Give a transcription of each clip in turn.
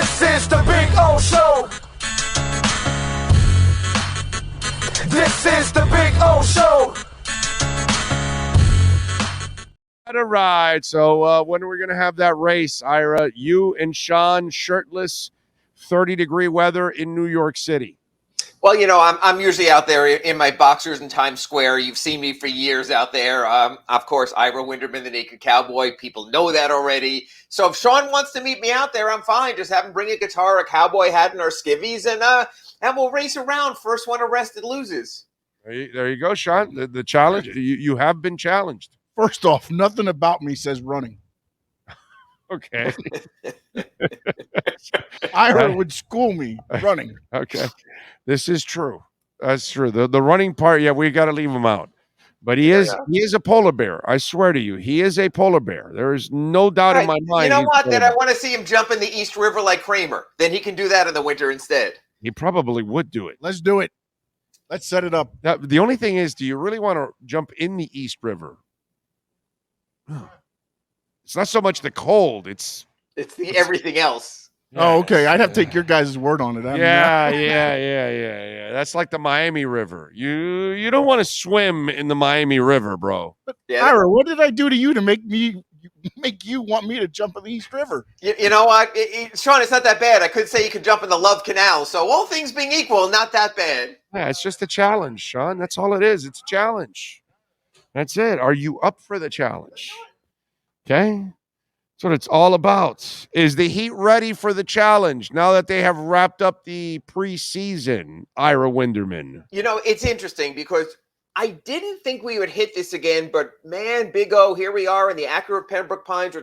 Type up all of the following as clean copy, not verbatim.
This is the Big O Show. This is the Big O Show. All right. So when are we going to have that race, Ira? You and Sean shirtless, 30-degree weather in New York City. Well, I'm usually out there in my boxers in Times Square. You've seen me for years out there. Of course, Ira Winderman, the Naked Cowboy. People know that already. So if Sean wants to meet me out there, I'm fine. Just have him bring a guitar, a cowboy hat, and our skivvies, and we'll race around. First one arrested loses. There you go, Sean. The challenge. You have been challenged. First off, nothing about me says running. Okay. Ira would school me running. Okay. This is true. That's true. The running part, yeah, we got to leave him out. But he is a polar bear. I swear to you, he is a polar bear. There is no doubt in my mind. You know what? Then I want to see him jump in the East River like Kramer. Then he can do that in the winter instead. He probably would do it. Let's do it. Let's set it up. Now, the only thing is, do you really want to jump in the East River? It's not so much the cold. It's the everything else. Oh, okay. I'd have to take your guys' word on it. Yeah. That's like the Miami River. You don't want to swim in the Miami River, bro. But Ira, what did I do to you to make you want me to jump in the East River? You know what, Sean? It's not that bad. I could say you could jump in the Love Canal. So all things being equal, not that bad. Yeah, it's just a challenge, Sean. That's all it is. It's a challenge. That's it. Are you up for the challenge? Okay. That's what it's all about. Is the Heat ready for the challenge now that they have wrapped up the preseason, Ira Winderman? It's interesting because I didn't think we would hit this again, but man, Big O, here we are in the Acura Pembroke Pines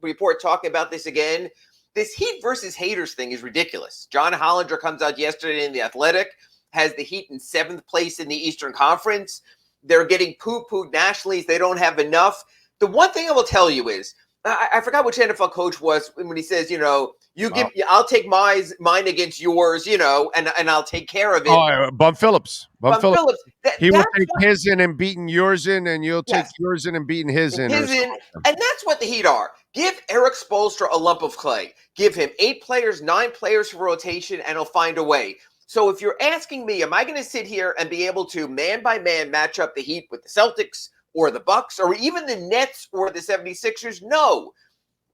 report talking about this again. This Heat versus haters thing is ridiculous. John Hollinger comes out yesterday in The Athletic, has the Heat in 7th place in the Eastern Conference. They're getting poo-pooed nationally. They don't have enough. The one thing I will tell you is, I forgot which NFL coach was when he says, I'll take mine against yours, and I'll take care of it. Oh, Bum Phillips. Phillips. He will take his in and beating yours in, and you'll take yours in and beating his in. And that's what the Heat are. Give Eric Spoelstra a lump of clay. Give him 8 players, 9 players for rotation, and he'll find a way. So if you're asking me, am I going to sit here and be able to man by man match up the Heat with the Celtics or the Bucks or even the Nets or the 76ers? No.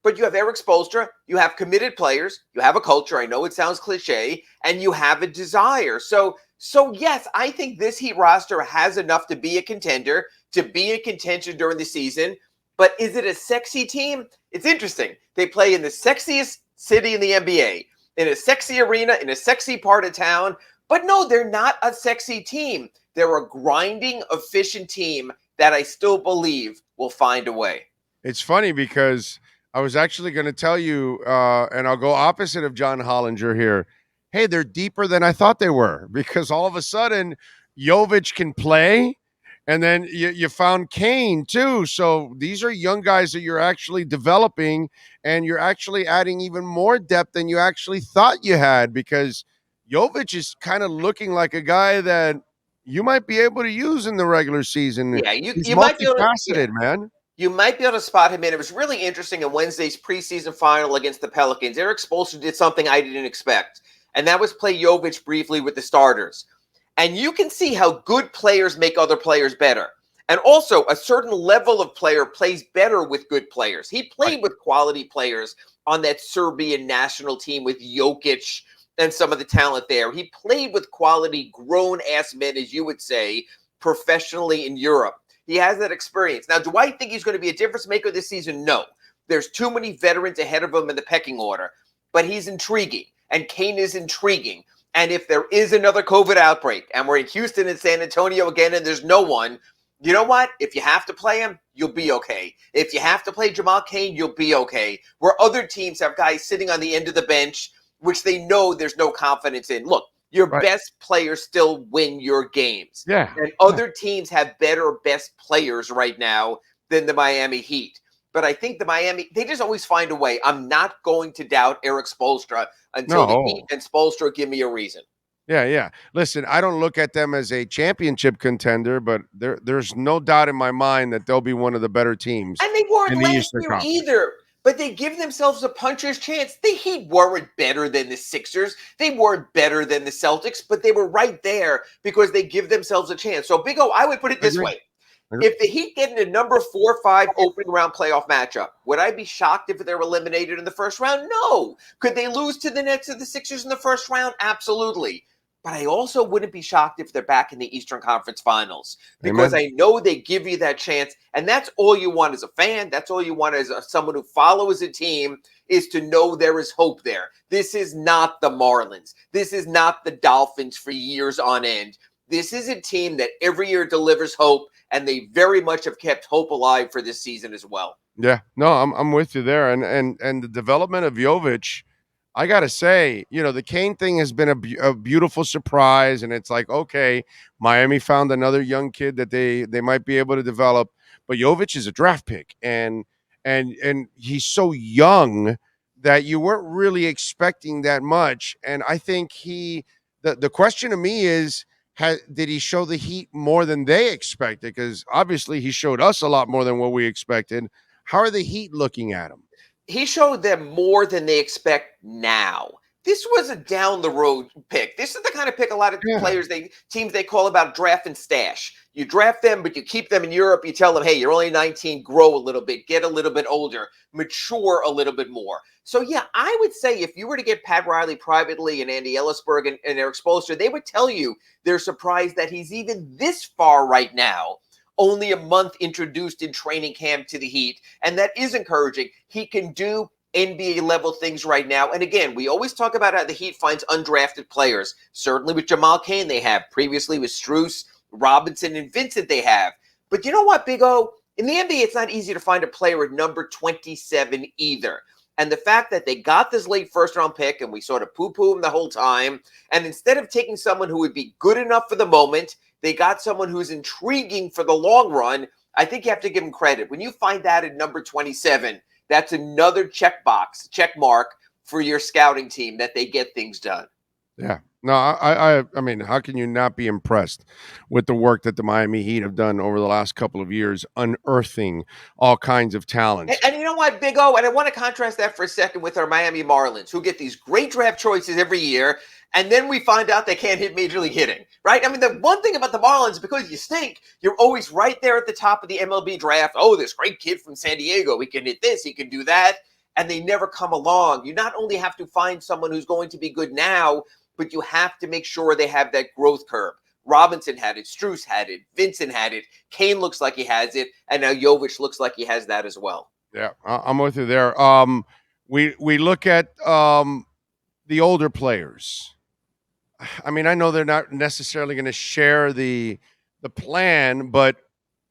But you have Eric Spoelstra, you have committed players, you have a culture, I know it sounds cliche, and you have a desire. So yes, I think this Heat roster has enough to be a contender, to be in contention during the season. But is it a sexy team? It's interesting. They play in the sexiest city in the NBA, in a sexy arena, in a sexy part of town. But no, they're not a sexy team. They're a grinding, efficient team that I still believe will find a way. It's funny because I was actually going to tell you, and I'll go opposite of John Hollinger here. Hey, they're deeper than I thought they were because all of a sudden Jovic can play, and then you found Kane too. So these are young guys that you're actually developing, and you're actually adding even more depth than you actually thought you had because Jovic is kind of looking like a guy that you might be able to use in the regular season. Yeah, He's you might be able multifaceted, man. You might be able to spot him in. It was really interesting in Wednesday's preseason final against the Pelicans. Eric Spoelstra did something I didn't expect, and that was play Jovic briefly with the starters. And you can see how good players make other players better. And also, a certain level of player plays better with good players. He played with quality players on that Serbian national team with Jokic and some of the talent there. He played with quality grown-ass men, as you would say, professionally in Europe. He has that experience. Now, do I think he's going to be a difference maker this season? No. There's too many veterans ahead of him in the pecking order. But he's intriguing, and Kane is intriguing. And if there is another COVID outbreak, and we're in Houston and San Antonio again, and there's no one, you know what? If you have to play him, you'll be okay. If you have to play Jamal Cain, you'll be okay. Where other teams have guys sitting on the end of the bench, which they know there's no confidence in. Look, your best players still win your games. Yeah. And other teams have better best players right now than the Miami Heat. But I think they just always find a way. I'm not going to doubt Eric Spoelstra until the Heat and Spoelstra give me a reason. Yeah. Listen, I don't look at them as a championship contender, but there's no doubt in my mind that they'll be one of the better teams. And they weren't in the last Eastern year Conference. either. but they give themselves a puncher's chance. The Heat weren't better than the Sixers. They weren't better than the Celtics, but they were right there because they give themselves a chance. So, Big O, I would put it this way. If the Heat get in a number 4 or 5 opening round playoff matchup, would I be shocked if they're eliminated in the first round? No. Could they lose to the Nets or the Sixers in the first round? Absolutely. But I also wouldn't be shocked if they're back in the Eastern Conference Finals because I know they give you that chance. And that's all you want as a fan. That's all you want as someone who follows a team is to know there is hope there. This is not the Marlins. This is not the Dolphins for years on end. This is a team that every year delivers hope, and they very much have kept hope alive for this season as well. Yeah, no, I'm with you there, and the development of Jovic, I gotta say, the Kane thing has been a beautiful surprise, and it's like, okay, Miami found another young kid that they might be able to develop, but Jovic is a draft pick, and he's so young that you weren't really expecting that much, and I think the question to me is, did he show the Heat more than they expected? Because obviously he showed us a lot more than what we expected. How are the Heat looking at him? He showed them more than they expect now. This was a down the road pick. This is the kind of pick a lot of teams they call about draft and stash. You draft them, but you keep them in Europe. You tell them, hey, you're only 19, grow a little bit, get a little bit older, mature a little bit more. So, yeah, I would say if you were to get Pat Riley privately and Andy Ellisberg and Eric Spoelstra, they would tell you they're surprised that he's even this far right now. Only a month introduced in training camp to the Heat, and that is encouraging. He can do NBA level things right now. And again, we always talk about how the Heat finds undrafted players. Certainly with Jamal Cain they have. Previously with Strus, Robinson, and Vincent they have. But you know what, Big O? In the NBA, it's not easy to find a player at number 27 either. And the fact that they got this late first-round pick, and we sort of poo-poo him the whole time, and instead of taking someone who would be good enough for the moment, they got someone who's intriguing for the long run. I think you have to give them credit. When you find that at number 27, that's another check mark for your scouting team that they get things done. Yeah. No, I mean, how can you not be impressed with the work that the Miami Heat have done over the last couple of years, unearthing all kinds of talents? And you know what, Big O, and I want to contrast that for a second with our Miami Marlins, who get these great draft choices every year, and then we find out they can't hit major league hitting, right? I mean, the one thing about the Marlins, because you stink, you're always right there at the top of the MLB draft. Oh, this great kid from San Diego, he can hit this, he can do that, and they never come along. You not only have to find someone who's going to be good now, but you have to make sure they have that growth curve. Robinson had it, Strus had it, Vincent had it, Kane looks like he has it, and now Jovic looks like he has that as well. Yeah, I'm with you there. We look at the older players. I mean, I know they're not necessarily going to share the plan, but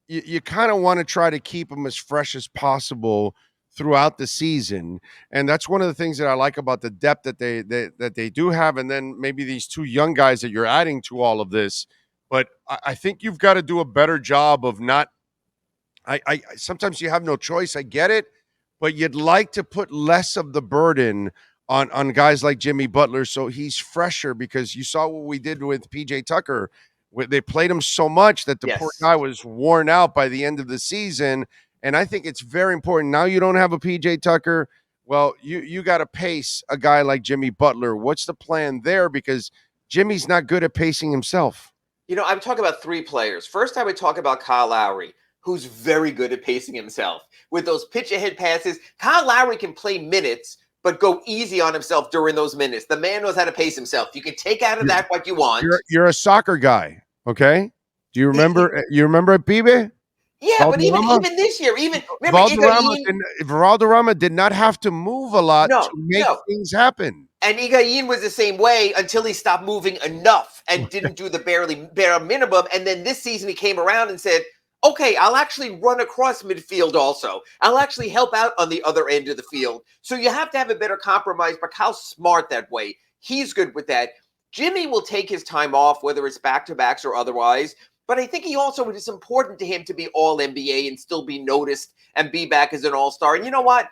you kind of want to try to keep them as fresh as possible throughout the season, and that's one of the things that I like about the depth that they do have, and then maybe these two young guys that you're adding to all of this. But I think you've got to do a better job of not. I sometimes you have no choice. I get it, but you'd like to put less of the burden on guys like Jimmy Butler, so he's fresher. Because you saw what we did with PJ Tucker. They played him so much that the poor guy was worn out by the end of the season. And I think it's very important. Now you don't have a PJ Tucker. Well, you got to pace a guy like Jimmy Butler. What's the plan there? Because Jimmy's not good at pacing himself. You know, I would talk about 3 players. First, I would talk about Kyle Lowry, who's very good at pacing himself. With those pitch-ahead passes, Kyle Lowry can play minutes, but go easy on himself during those minutes. The man knows how to pace himself. You can take out of that what you want. You're a soccer guy, okay? Do you remember? You remember Pibe? Yeah, but even this year, Valderrama did not have to move a lot to make things happen. And Higuaín was the same way until he stopped moving enough and didn't do the bare minimum. And then this season he came around and said, okay, I'll actually run across midfield also. I'll actually help out on the other end of the field. So you have to have a better compromise, but Kyle's smart that way. He's good with that. Jimmy will take his time off, whether it's back-to-backs or otherwise. But I think it is important to him to be all-NBA and still be noticed and be back as an all-star. And you know what?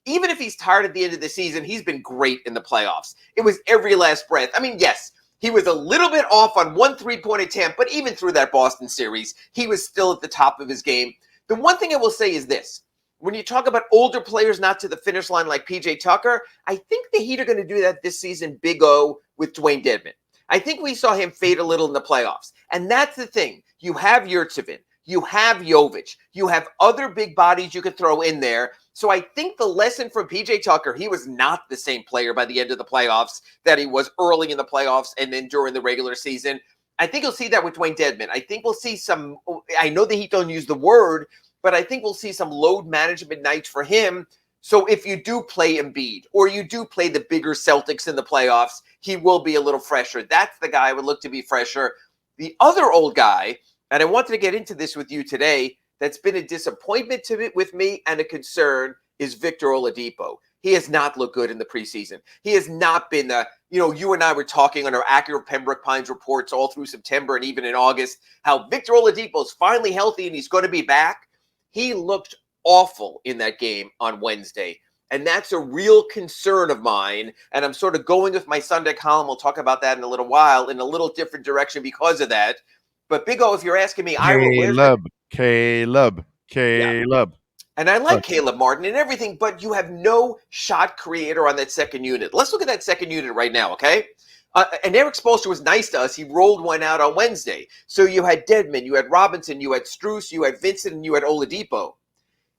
Even if he's tired at the end of the season, he's been great in the playoffs. It was every last breath. I mean, yes, he was a little bit off on one three-point attempt, but even through that Boston series, he was still at the top of his game. The one thing I will say is this. When you talk about older players not to the finish line like PJ Tucker, I think the Heat are going to do that this season, Big O, with Dwayne Dedmon. I think we saw him fade a little in the playoffs. And that's the thing. You have Yurtsevin. You have Jovic. You have other big bodies you could throw in there. So I think the lesson from PJ Tucker, he was not the same player by the end of the playoffs that he was early in the playoffs and then during the regular season. I think you'll see that with Dwayne Dedmon. I think we'll see some, I know the Heat don't use the word, but I think we'll see some load management nights for him. So if you do play Embiid or you do play the bigger Celtics in the playoffs, he will be a little fresher. That's the guy I would look to be fresher. The other old guy, and I wanted to get into this with you today, that's been a disappointment with me and a concern, is Victor Oladipo. He has not looked good in the preseason. He has not been the, you and I were talking on our Acura Pembroke Pines reports all through September and even in August, how Victor Oladipo is finally healthy and he's going to be back. He looked awful in that game on Wednesday. And that's a real concern of mine. And I'm sort of going with my Sunday column. We'll talk about that in a little while in a little different direction because of that. But Big O, if you're asking me, Caleb. Yeah. And I like Caleb Martin and everything, but you have no shot creator on that second unit. Let's look at that second unit right now, okay? And Eric Spoelstra was nice to us. He rolled one out on Wednesday. So you had Dedmon, you had Robinson, you had Strus, you had Vincent, and you had Oladipo.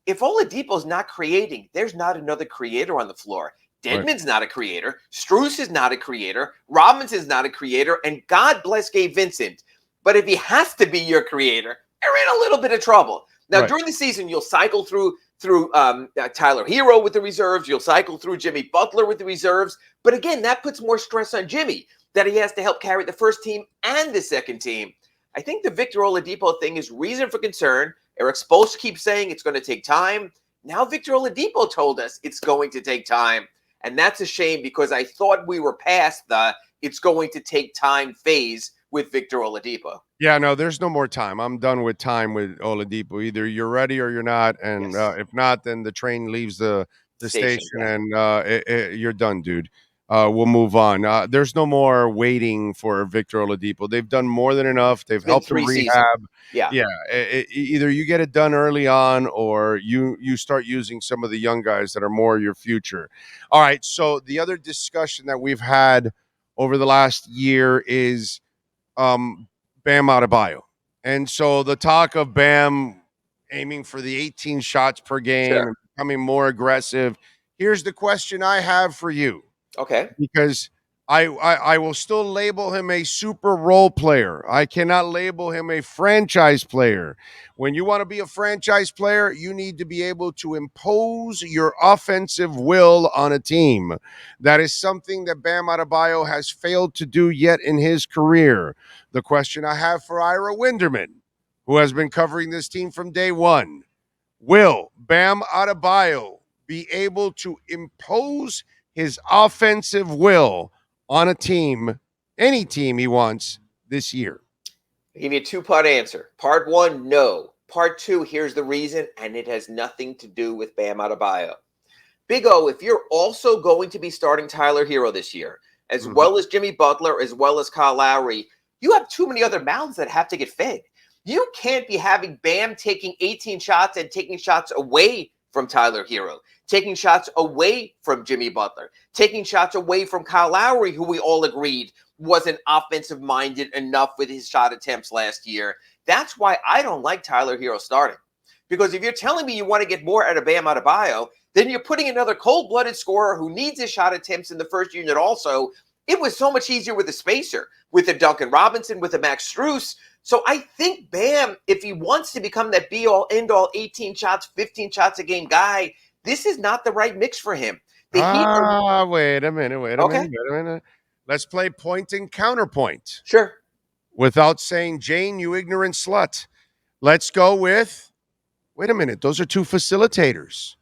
If Oladipo's not creating, there's not another creator on the floor. Dedmon's not a creator. Strus is not a creator. Robinson's not a creator. And God bless Gabe Vincent. But if he has to be your creator, you're in a little bit of trouble. Now, during the season, you'll cycle through Tyler Hero with the reserves. You'll cycle through Jimmy Butler with the reserves. But again, that puts more stress on Jimmy, that he has to help carry the first team and the second team. I think the Victor Oladipo thing is reason for concern. Eric Spoelstra keeps saying it's going to take time. Now Victor Oladipo told us it's going to take time. And that's a shame because I thought we were past the it's going to take time phase with Victor Oladipo. Yeah, no, there's no more time. I'm done with time with Oladipo. Either you're ready or you're not. And if not, then the train leaves the station and you're done, dude. We'll move on. There's no more waiting for Victor Oladipo. They've done more than enough. They've helped him rehab. Either you get it done early on or you start using some of the young guys that are more your future. All right, so the other discussion that we've had over the last year is Bam Adebayo. And so the talk of Bam aiming for the 18 shots per game and becoming more aggressive. Here's the question I have for you. Okay. Because I will still label him a super role player. I cannot label him a franchise player. When you want to be a franchise player, you need to be able to impose your offensive will on a team. That is something that Bam Adebayo has failed to do yet in his career. The question I have for Ira Winderman, who has been covering this team from day one, will Bam Adebayo be able to impose his offensive will on a team, any team he wants this year? I'll give you a two-part answer. Part one, no. Part two, here's the reason, and it has nothing to do with Bam Adebayo. Big O, if you're also going to be starting Tyler Hero this year, as well as Jimmy Butler, as well as Kyle Lowry, you have too many other mouths that have to get fed. You can't be having Bam taking 18 shots and taking shots away from Tyler Hero, taking shots away from Jimmy Butler, taking shots away from Kyle Lowry, who we all agreed wasn't offensive-minded enough with his shot attempts last year. That's why I don't like Tyler Hero starting. Because if you're telling me you want to get more out of Bam Adebayo, then you're putting another cold-blooded scorer who needs his shot attempts in the first unit also. It was so much easier with a spacer, with a Duncan Robinson, with a Max Strus. So I think Bam, if he wants to become that be-all, end-all 18 shots, 15 shots a game guy, this is not the right mix for him. Wait a minute. Let's play point and counterpoint. Sure. Without saying, Jane, you ignorant slut. Let's go with, wait a minute, those are two facilitators.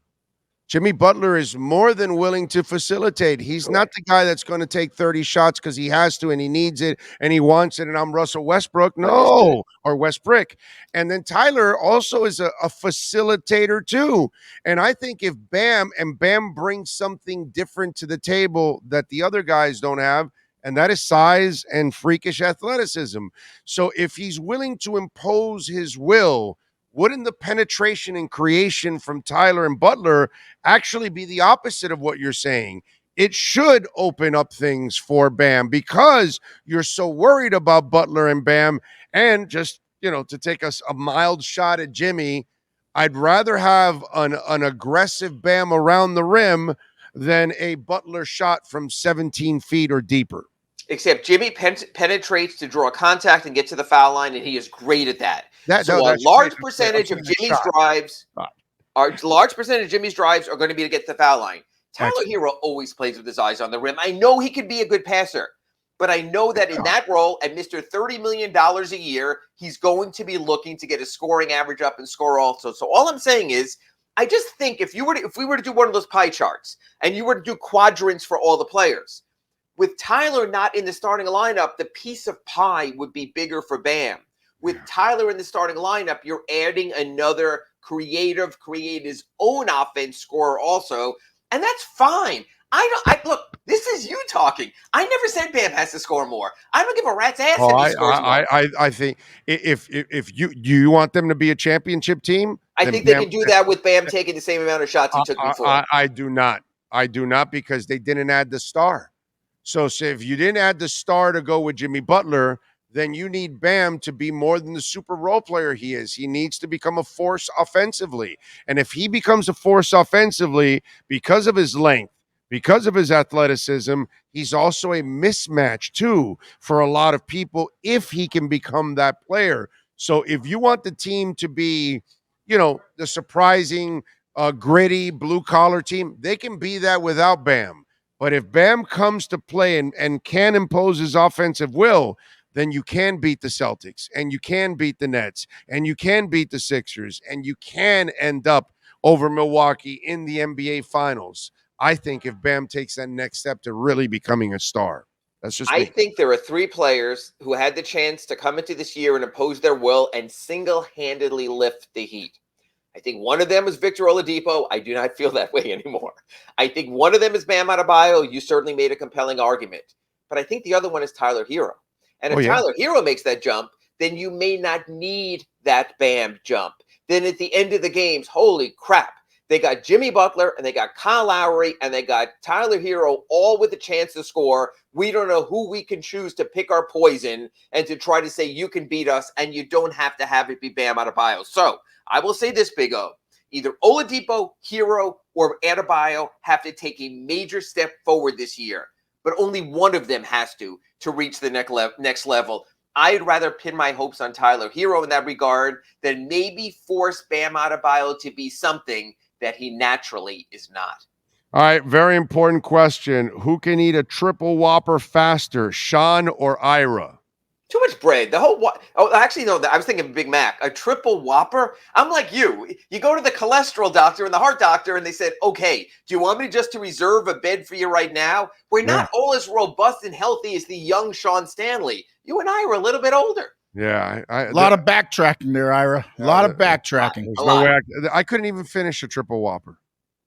Jimmy Butler is more than willing to facilitate. He's not the guy that's going to take 30 shots because he has to and he needs it and he wants it. And I'm Russell Westbrook. No, or Westbrook. And then Tyler also is a facilitator too. And I think if Bam brings something different to the table that the other guys don't have, and that is size and freakish athleticism. So if he's willing to impose his will wouldn't the penetration and creation from Tyler and Butler actually be the opposite of what you're saying? It should open up things for Bam because you're so worried about Butler and Bam. And just, to take us a mild shot at Jimmy, I'd rather have an aggressive Bam around the rim than a Butler shot from 17 feet or deeper. Except Jimmy penetrates to draw contact and get to the foul line, and he is great at that. That's large percentage of Jimmy's drives are going to be to get to the foul line. Tyler Hero always plays with his eyes on the rim. I know he could be a good passer, but I know that in that role, at Mr. $30 million a year, he's going to be looking to get his scoring average up and score also. So all I'm saying is, I just think if we were to do one of those pie charts and you were to do quadrants for all the players, with Tyler not in the starting lineup, the piece of pie would be bigger for Bam. With Tyler in the starting lineup, you're adding another create his own offense scorer also, and that's fine. Look, this is you talking. I never said Bam has to score more. I don't give a rat's ass if he scores more. I think if you want them to be a championship team, I think they can do that with Bam taking the same amount of shots he took before. I do not. I do not, because they didn't add the star. So if you didn't add the star to go with Jimmy Butler, then you need Bam to be more than the super role player he is. He needs to become a force offensively. And if he becomes a force offensively because of his length, because of his athleticism, he's also a mismatch too for a lot of people if he can become that player. So if you want the team to be, the surprising, gritty, blue-collar team, they can be that without Bam. But if Bam comes to play and can impose his offensive will, then you can beat the Celtics, and you can beat the Nets, and you can beat the Sixers, and you can end up over Milwaukee in the NBA Finals. I think if Bam takes that next step to really becoming a star. That's just me. I think there are three players who had the chance to come into this year and impose their will and single-handedly lift the Heat. I think one of them is Victor Oladipo. I do not feel that way anymore. I think one of them is Bam Adebayo. You certainly made a compelling argument. But I think the other one is Tyler Hero. And if Tyler Hero makes that jump, then you may not need that Bam jump. Then at the end of the games, holy crap, they got Jimmy Butler and they got Kyle Lowry and they got Tyler Hero all with a chance to score. We don't know who we can choose to pick our poison and to try to say you can beat us, and you don't have to have it be Bam Adebayo. So I will say this, Big O. Either Oladipo, Hero, or Adebayo have to take a major step forward this year, but only one of them has to reach the next level. I'd rather pin my hopes on Tyler Hero in that regard than maybe force Bam Adebayo to be something that he naturally is not. All right, very important question. Who can eat a triple whopper faster, Sean or Ira? Too much bread. The whole actually, no, I was thinking Big Mac. A triple whopper? I'm like you. You go to the cholesterol doctor and the heart doctor, and they said, okay, do you want me just to reserve a bed for you right now? We're not all as robust and healthy as the young Sean Stanley. You and I were a little bit older. Yeah. A lot of backtracking there, Ira. A lot of backtracking. There's no way I couldn't even finish a triple whopper.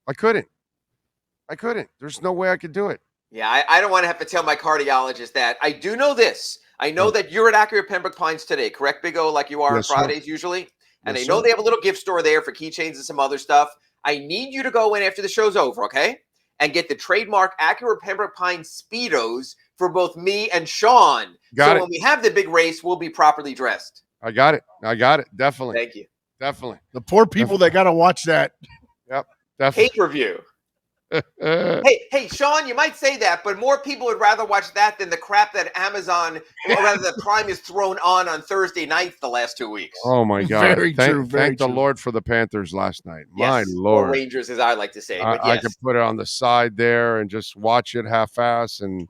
I couldn't. There's no way I could do it. Yeah, I don't want to have to tell my cardiologist that. I do know this. I know that you're at Acura Pembroke Pines today, correct, Big O, like you are on Fridays usually? And I know they have a little gift store there for keychains and some other stuff. I need you to go in after the show's over, okay? And get the trademark Acura Pembroke Pines Speedos for both me and Sean. When we have the big race, we'll be properly dressed. I got it. Definitely. Thank you. Definitely. The poor people that got to watch that. Yep. Definitely. Pay-per-view. Hey, Sean, you might say that, but more people would rather watch that than the crap that Amazon, or rather that Prime is thrown on Thursday nights the last 2 weeks. Oh, my God. Very true. Thank the Lord for the Panthers last night. Yes, my Lord. Or Rangers, as I like to say. But I could put it on the side there and just watch it half-ass. And,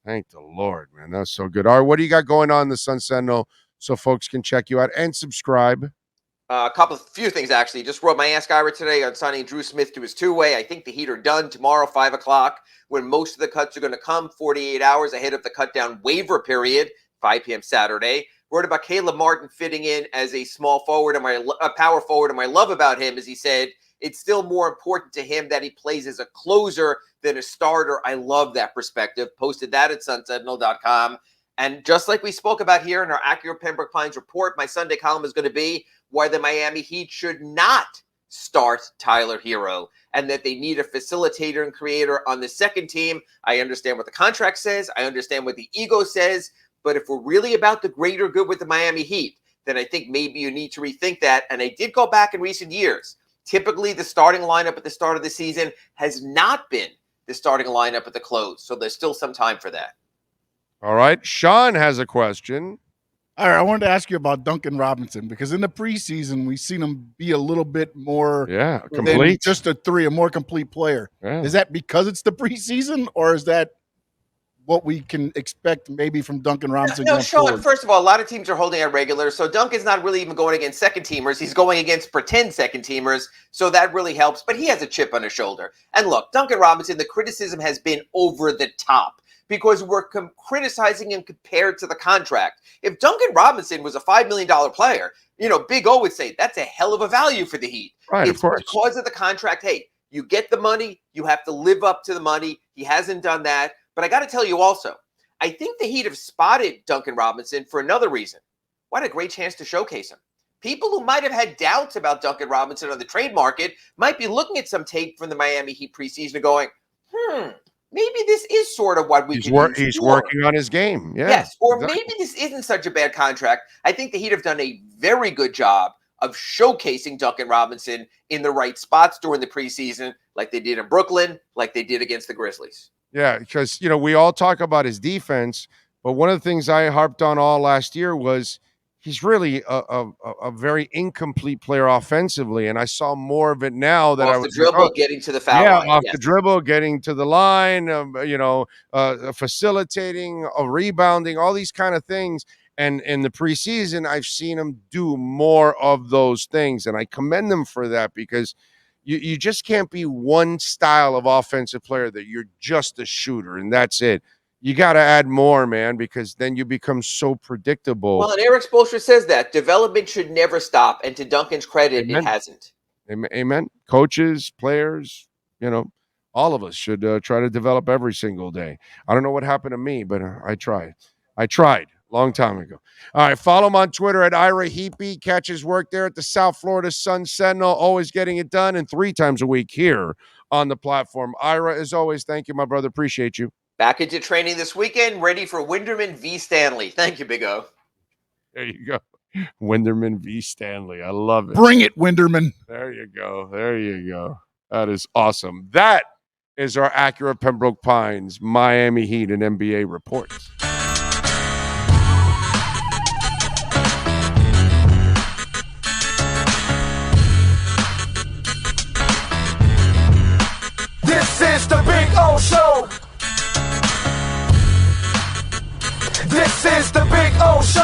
thank the Lord, man. That's so good. All right, what do you got going on in the Sun Sentinel so folks can check you out and subscribe? Few things, actually. Just wrote my Ask Ira today on signing Drew Smith to his two-way. I think the Heat are done tomorrow, 5 o'clock, when most of the cuts are going to come, 48 hours ahead of the cut-down waiver period, 5 p.m. Saturday. Wrote about Caleb Martin fitting in as a small forward, and a power forward, and my love about him is he said it's still more important to him that he plays as a closer than a starter. I love that perspective. Posted that at sunsentinel.com. And just like we spoke about here in our Acura Pembroke Pines report, my Sunday column is going to be why the Miami Heat should not start Tyler Hero and that they need a facilitator and creator on the second team. I understand what the contract says. I understand what the ego says. But if we're really about the greater good with the Miami Heat, then I think maybe you need to rethink that. And I did go back in recent years. Typically, the starting lineup at the start of the season has not been the starting lineup at the close. So there's still some time for that. All right. Sean has a question. All right, I wanted to ask you about Duncan Robinson because in the preseason we've seen him be a little bit more complete, than just a more complete player. Yeah. Is that because it's the preseason, or is that what we can expect maybe from Duncan Robinson? No, Sean, first of all, a lot of teams are holding out regulars, so Duncan's not really even going against second teamers. He's going against pretend second teamers, so that really helps. But he has a chip on his shoulder. And look, Duncan Robinson, the criticism has been over the top, because we're criticizing him compared to the contract. If Duncan Robinson was a $5 million player, Big O would say that's a hell of a value for the Heat. Right, it's of course. Because of the contract. Hey, you get the money, you have to live up to the money. He hasn't done that. But I got to tell you also, I think the Heat have spotted Duncan Robinson for another reason. What a great chance to showcase him. People who might have had doubts about Duncan Robinson on the trade market might be looking at some tape from the Miami Heat preseason and going, maybe this is sort of what we can use. He's working on his game. Yeah, yes, or exactly. maybe this isn't such a bad contract. I think the Heat have done a very good job of showcasing Duncan Robinson in the right spots during the preseason, like they did in Brooklyn, like they did against the Grizzlies. Yeah, because, we all talk about his defense, but one of the things I harped on all last year was he's really a very incomplete player offensively, and I saw more of it now that off the dribble, getting to the foul line. Off the dribble, getting to the line, facilitating, rebounding, all these kind of things. And in the preseason, I've seen him do more of those things, and I commend them for that because you just can't be one style of offensive player that you're just a shooter and that's it. You got to add more, man, because then you become so predictable. Well, and Eric Spoelstra says that development should never stop, and to Duncan's credit, Amen. It hasn't. Amen. Coaches, players, all of us should try to develop every single day. I don't know what happened to me, but I tried. Long time ago. All right, follow him on Twitter at Ira Heapy. Catch his work there at the South Florida Sun Sentinel, always getting it done, and 3 times a week here on the platform. Ira, as always, thank you, my brother. Appreciate you. Back into training this weekend, ready for Winderman v. Stanley. Thank you, Big O. There you go. Winderman v. Stanley. I love it. Bring it, Winderman. There you go. That is awesome. That is our Acura Pembroke Pines Miami Heat and NBA reports. This is the Big O Show. This is the Big O Show.